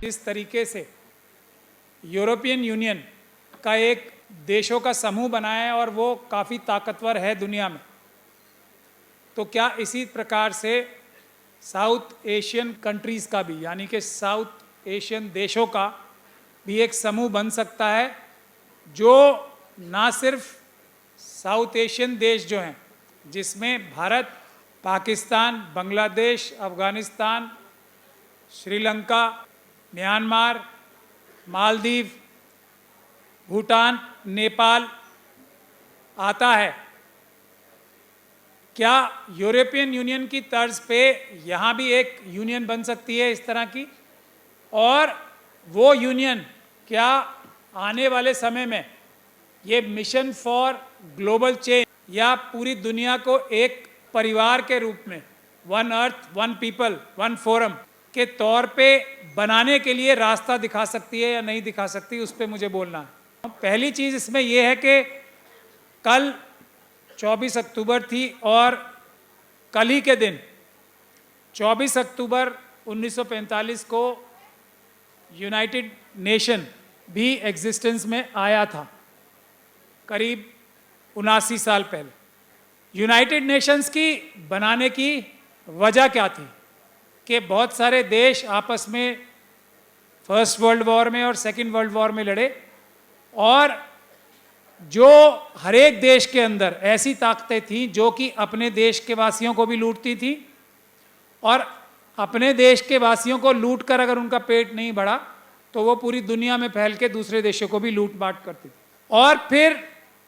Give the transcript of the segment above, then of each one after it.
इस तरीके से यूरोपियन यूनियन का एक देशों का समूह बनाया है और वो काफ़ी ताकतवर है दुनिया में, तो क्या इसी प्रकार से साउथ एशियन कंट्रीज़ का भी, यानी कि साउथ एशियन देशों का भी एक समूह बन सकता है जो ना सिर्फ साउथ एशियन देश जो हैं जिसमें भारत, पाकिस्तान, बांग्लादेश, अफ़गानिस्तान, श्रीलंका, म्यांमार, मालदीव, भूटान, नेपाल आता है, क्या यूरोपियन यूनियन की तर्ज पे यहाँ भी एक यूनियन बन सकती है इस तरह की? और वो यूनियन क्या आने वाले समय में ये मिशन फॉर ग्लोबल चेंज या पूरी दुनिया को एक परिवार के रूप में, one earth one people one forum के तौर पे बनाने के लिए रास्ता दिखा सकती है या नहीं दिखा सकती, उस पर मुझे बोलना है। पहली चीज़ इसमें यह है कि कल 24 अक्टूबर थी और कल ही के दिन 24 अक्टूबर 1945 को यूनाइटेड नेशन भी एग्जिस्टेंस में आया था, करीब 79 साल पहले। यूनाइटेड नेशंस की बनाने की वजह क्या थी कि बहुत सारे देश आपस में फर्स्ट वर्ल्ड वॉर में और सेकंड वर्ल्ड वॉर में लड़े और जो हर एक देश के अंदर ऐसी ताकतें थीं जो कि अपने देश के वासियों को भी लूटती थी और अपने देश के वासियों को लूट कर अगर उनका पेट नहीं बढ़ा तो वो पूरी दुनिया में फैल के दूसरे देशों को भी लूट बांट करती थी। और फिर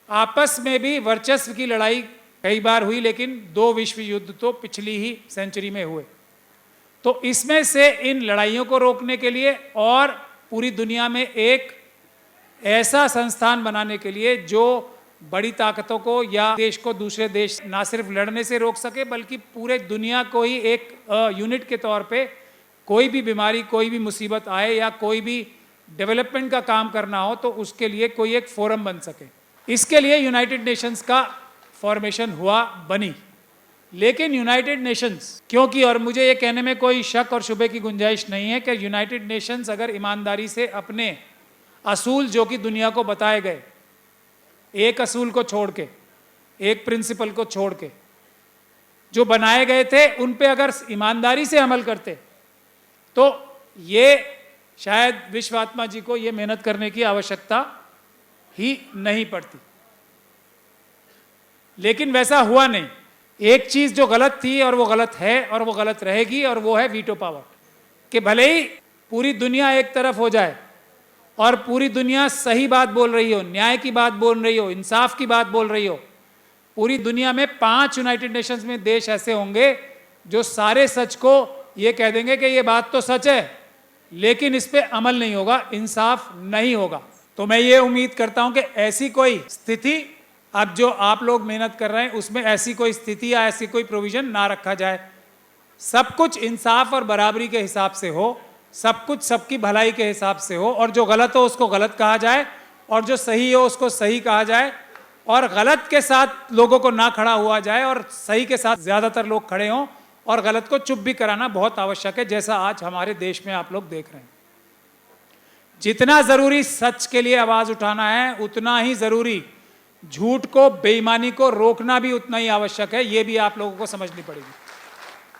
आपस में भी वर्चस्व की लड़ाई कई बार हुई, लेकिन 2 विश्व युद्ध तो पिछली ही सेंचुरी में हुए। तो इसमें से इन लड़ाइयों को रोकने के लिए और पूरी दुनिया में एक ऐसा संस्थान बनाने के लिए जो बड़ी ताकतों को या देश को दूसरे देश ना सिर्फ लड़ने से रोक सके बल्कि पूरे दुनिया को ही एक यूनिट के तौर पे कोई भी बीमारी, कोई भी मुसीबत आए या कोई भी डेवलपमेंट का काम करना हो तो उसके लिए कोई एक फोरम बन सके। इसके लिए यूनाइटेड नेशंस का फॉर्मेशन हुआ, बनी। लेकिन यूनाइटेड नेशंस क्योंकि, और मुझे ये कहने में कोई शक और शुबे की गुंजाइश नहीं है कि यूनाइटेड नेशंस अगर ईमानदारी से अपने असूल जो कि दुनिया को बताए गए, एक असूल को छोड़ के, एक प्रिंसिपल को छोड़ के जो बनाए गए थे उन पे अगर ईमानदारी से अमल करते तो ये शायद विश्व आत्मा जी को ये मेहनत करने की आवश्यकता ही नहीं पड़ती। लेकिन वैसा हुआ नहीं। एक चीज जो गलत थी और वो गलत है और वो गलत रहेगी और वो है वीटो पावर, कि भले ही पूरी दुनिया एक तरफ हो जाए और पूरी दुनिया सही बात बोल रही हो, न्याय की बात बोल रही हो, इंसाफ की बात बोल रही हो, पूरी दुनिया में 5 यूनाइटेड नेशंस में देश ऐसे होंगे जो सारे सच को ये कह देंगे कि ये बात तो सच है लेकिन इस पे अमल नहीं होगा, इंसाफ नहीं होगा। तो मैं ये उम्मीद करता हूं कि ऐसी कोई स्थिति, अब जो आप लोग मेहनत कर रहे हैं उसमें ऐसी कोई स्थिति या ऐसी कोई प्रोविजन ना रखा जाए। सब कुछ इंसाफ और बराबरी के हिसाब से हो, सब कुछ सबकी भलाई के हिसाब से हो और जो गलत हो उसको गलत कहा जाए और जो सही हो उसको सही कहा जाए और गलत के साथ लोगों को ना खड़ा हुआ जाए और सही के साथ ज़्यादातर लोग खड़े हों और गलत को चुप भी कराना बहुत आवश्यक है, जैसा आज हमारे देश में आप लोग देख रहे हैं। जितना ज़रूरी सच के लिए आवाज़ उठाना है उतना ही ज़रूरी झूठ को, बेईमानी को रोकना भी उतना ही आवश्यक है। ये भी आप लोगों को समझनी पड़ेगी,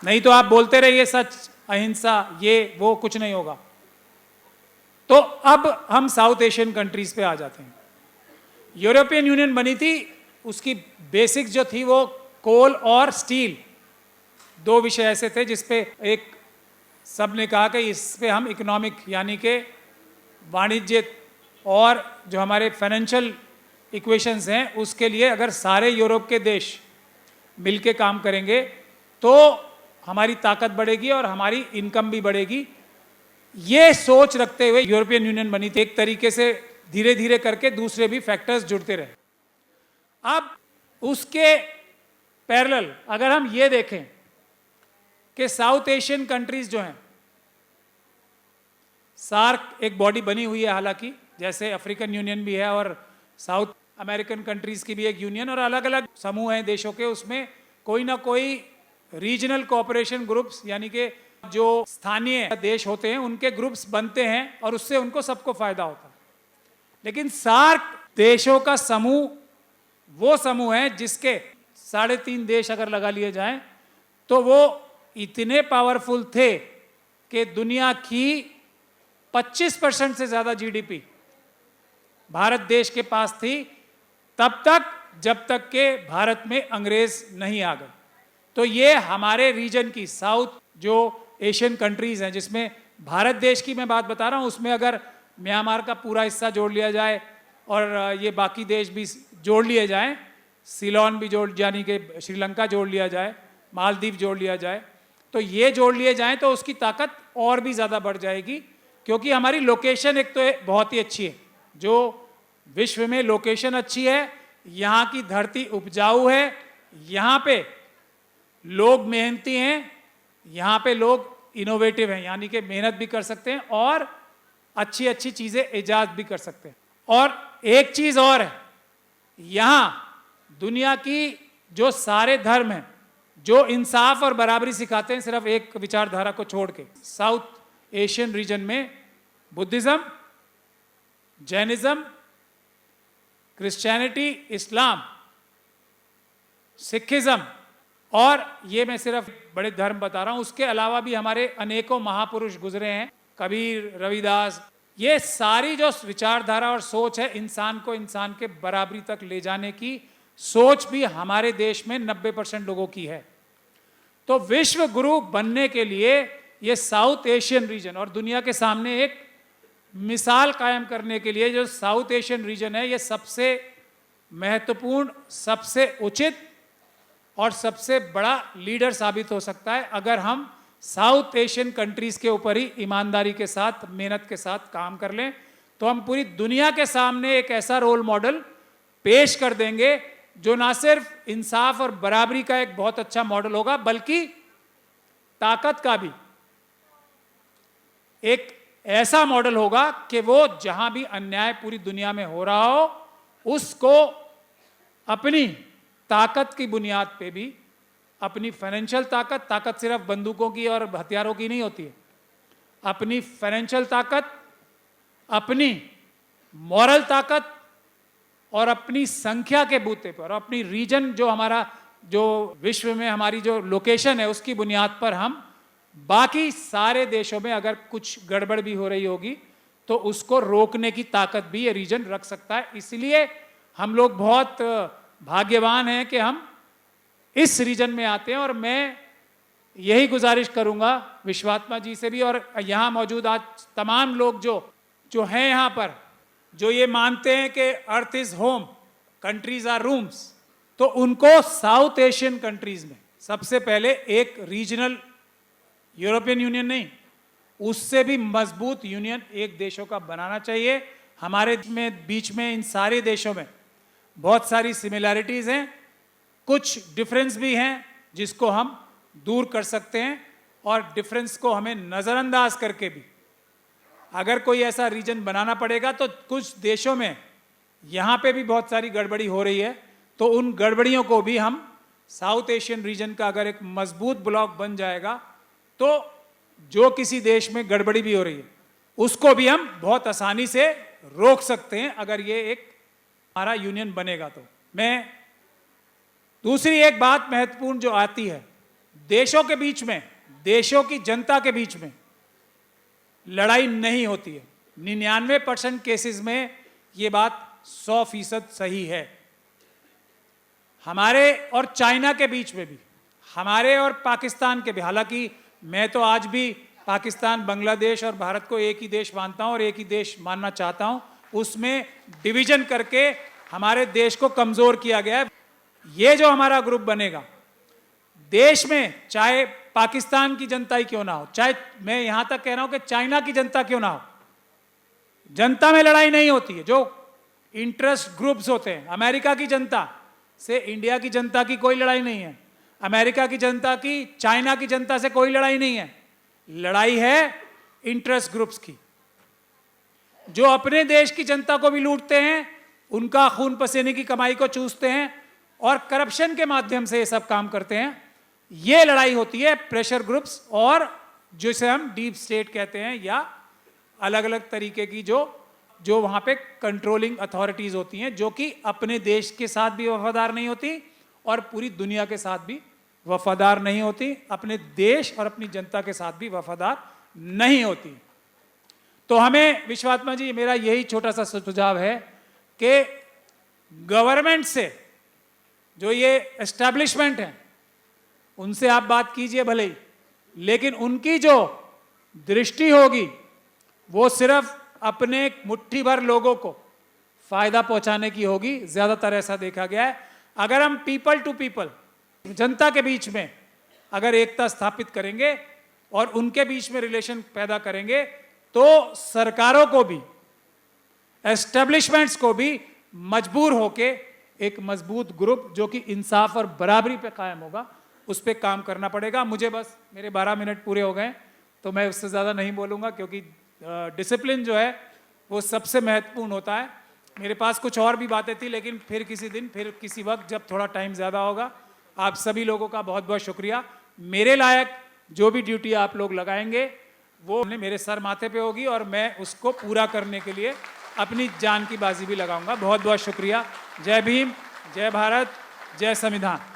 नहीं तो आप बोलते रहिए सच, अहिंसा, ये वो, कुछ नहीं होगा। तो अब हम साउथ एशियन कंट्रीज पे आ जाते हैं। यूरोपियन यूनियन बनी थी, उसकी बेसिक जो थी वो कोल और स्टील, 2 विषय ऐसे थे जिसपे एक सब ने कहा कि इस पे हम इकोनॉमिक यानी कि वाणिज्य और जो हमारे फाइनेंशियल इक्वेशंस हैं उसके लिए अगर सारे यूरोप के देश मिलके काम करेंगे तो हमारी ताकत बढ़ेगी और हमारी इनकम भी बढ़ेगी। ये सोच रखते हुए यूरोपियन यूनियन बनी थी। एक तरीके से धीरे धीरे करके दूसरे भी फैक्टर्स जुड़ते रहे। अब उसके पैरेलल अगर हम ये देखें कि साउथ एशियन कंट्रीज जो हैं, सार्क एक बॉडी बनी हुई है, हालांकि जैसे अफ्रीकन यूनियन भी है और साउथ अमेरिकन कंट्रीज की भी एक यूनियन और अलग अलग समूह हैं देशों के, उसमें कोई ना कोई रीजनल कोऑपरेशन ग्रुप्स यानी कि जो स्थानीय देश होते हैं उनके ग्रुप्स बनते हैं और उससे उनको सबको फायदा होता है। लेकिन सार्क देशों का समूह वो समूह है जिसके 3.5 देश अगर लगा लिए जाएं तो वो इतने पावरफुल थे कि दुनिया की 25% से ज्यादा जीडीपी भारत देश के पास थी तब तक जब तक के भारत में अंग्रेज नहीं आ गए। तो ये हमारे रीजन की साउथ जो एशियन कंट्रीज हैं, जिसमें भारत देश की मैं बात बता रहा हूँ, उसमें अगर म्यांमार का पूरा हिस्सा जोड़ लिया जाए और ये बाकी देश भी जोड़ लिए जाएं, सीलोन भी जोड़, यानी कि श्रीलंका जोड़ लिया जाए, मालदीव जोड़ लिया जाए, तो ये जोड़ लिए जाएं तो उसकी ताकत और भी ज़्यादा बढ़ जाएगी। क्योंकि हमारी लोकेशन एक तो बहुत ही अच्छी है, जो विश्व में लोकेशन अच्छी है, यहाँ की धरती उपजाऊ है, यहाँ पे लोग मेहनती हैं, यहाँ पे लोग इनोवेटिव हैं, यानी कि मेहनत भी कर सकते हैं और अच्छी अच्छी चीज़ें ईजाद भी कर सकते हैं। और एक चीज़ और है, यहाँ दुनिया की जो सारे धर्म हैं जो इंसाफ और बराबरी सिखाते हैं, सिर्फ एक विचारधारा को छोड़ के, साउथ एशियन रीजन में बुद्धिज्म, जैनिज्म, क्रिश्चियनिटी, इस्लाम, सिखिज्म, और ये मैं सिर्फ बड़े धर्म बता रहा हूँ, उसके अलावा भी हमारे अनेकों महापुरुष गुजरे हैं, कबीर, रविदास, ये सारी जो विचारधारा और सोच है इंसान को इंसान के बराबरी तक ले जाने की सोच भी हमारे देश में 90% लोगों की है। तो विश्व गुरु बनने के लिए ये साउथ एशियन रीजन और दुनिया के सामने एक मिसाल कायम करने के लिए जो साउथ एशियन रीजन है, ये सबसे महत्वपूर्ण, सबसे उचित और सबसे बड़ा लीडर साबित हो सकता है अगर हम साउथ एशियन कंट्रीज के ऊपर ही ईमानदारी के साथ, मेहनत के साथ काम कर लें, तो हम पूरी दुनिया के सामने एक ऐसा रोल मॉडल पेश कर देंगे जो ना सिर्फ इंसाफ और बराबरी का एक बहुत अच्छा मॉडल होगा, बल्कि ताकत का भी एक ऐसा मॉडल होगा कि वो जहां भी अन्याय पूरी दुनिया में हो रहा हो, उसको अपनी ताकत की बुनियाद पे भी, अपनी फाइनेंशियल ताकत सिर्फ बंदूकों की और हथियारों की नहीं होती है, अपनी फाइनेंशियल ताकत, अपनी मॉरल ताकत और अपनी संख्या के बूते पर, अपनी रीजन जो हमारा, जो विश्व में हमारी जो लोकेशन है, उसकी बुनियाद पर हम बाकी सारे देशों में अगर कुछ गड़बड़ भी हो रही होगी तो उसको रोकने की ताकत भी ये रीजन रख सकता है। इसलिए हम लोग बहुत भाग्यवान हैं कि हम इस रीजन में आते हैं। और मैं यही गुजारिश करूंगा विश्वात्मा जी से भी और यहाँ मौजूद आज तमाम लोग जो हैं यहाँ पर, जो ये मानते हैं कि earth is home, countries are rooms, तो उनको साउथ एशियन कंट्रीज में सबसे पहले एक रीजनल, यूरोपियन यूनियन नहीं, उससे भी मजबूत यूनियन एक देशों का बनाना चाहिए। हमारे बीच में इन सारे देशों में बहुत सारी सिमिलैरिटीज हैं, कुछ डिफरेंस भी हैं जिसको हम दूर कर सकते हैं, और डिफरेंस को हमें नज़रअंदाज करके भी अगर कोई ऐसा रीजन बनाना पड़ेगा तो कुछ देशों में यहाँ पे भी बहुत सारी गड़बड़ी हो रही है, तो उन गड़बड़ियों को भी हम, साउथ एशियन रीजन का अगर एक मजबूत ब्लॉक बन जाएगा तो जो किसी देश में गड़बड़ी भी हो रही है उसको भी हम बहुत आसानी से रोक सकते हैं अगर ये एक हमारा यूनियन बनेगा। तो मैं दूसरी एक बात महत्वपूर्ण जो आती है, देशों के बीच में, देशों की जनता के बीच में लड़ाई नहीं होती है। 99% केसेस में ये बात 100% सही है। हमारे और चाइना के बीच में भी, हमारे और पाकिस्तान के भी, हालांकि मैं तो आज भी पाकिस्तान, बांग्लादेश और भारत को एक ही देश मानता हूं और एक ही देश मानना चाहता हूं, उसमें डिवीजन करके हमारे देश को कमजोर किया गया है। ये जो हमारा ग्रुप बनेगा, देश में चाहे पाकिस्तान की जनता ही क्यों ना हो, चाहे मैं यहां तक कह रहा हूं कि चाइना की जनता क्यों ना हो, जनता में लड़ाई नहीं होती है। जो इंटरेस्ट ग्रुप्स होते हैं, अमेरिका की जनता से इंडिया की जनता की कोई लड़ाई नहीं है, अमेरिका की जनता की चाइना की जनता से कोई लड़ाई नहीं है, लड़ाई है इंटरेस्ट ग्रुप्स की, जो अपने देश की जनता को भी लूटते हैं, उनका खून पसीने की कमाई को चूसते हैं और करप्शन के माध्यम से ये सब काम करते हैं। ये लड़ाई होती है प्रेशर ग्रुप्स और जिसे हम डीप स्टेट कहते हैं, या अलग अलग तरीके की जो वहाँ पे कंट्रोलिंग अथॉरिटीज़ होती हैं, जो कि अपने देश के साथ भी वफादार नहीं होती और पूरी दुनिया के साथ भी वफादार नहीं होती, अपने देश और अपनी जनता के साथ भी वफादार नहीं होती। तो हमें विश्वात्मा जी, मेरा यही छोटा सा सुझाव है कि गवर्नमेंट से, जो ये एस्टैब्लिशमेंट है, उनसे आप बात कीजिए भले ही, लेकिन उनकी जो दृष्टि होगी वो सिर्फ अपने मुट्ठी भर लोगों को फायदा पहुंचाने की होगी। ज्यादातर ऐसा देखा गया है। अगर हम पीपल टू पीपल, जनता के बीच में अगर एकता स्थापित करेंगे और उनके बीच में रिलेशन पैदा करेंगे, तो सरकारों को भी, एस्टेब्लिशमेंट्स को भी मजबूर होके एक मजबूत ग्रुप जो कि इंसाफ और बराबरी पे कायम होगा, उस पर काम करना पड़ेगा। मुझे बस, मेरे 12 मिनट पूरे हो गए, तो मैं उससे ज़्यादा नहीं बोलूँगा, क्योंकि डिसिप्लिन जो है वो सबसे महत्वपूर्ण होता है। मेरे पास कुछ और भी बातें थी, लेकिन फिर किसी दिन, फिर किसी वक्त, जब थोड़ा टाइम ज़्यादा होगा। आप सभी लोगों का बहुत बहुत शुक्रिया। मेरे लायक जो भी ड्यूटी आप लोग लगाएंगे वो मेरे सर माथे पे होगी, और मैं उसको पूरा करने के लिए अपनी जान की बाजी भी लगाऊंगा। बहुत बहुत शुक्रिया। जय भीम, जय भारत, जय संविधान।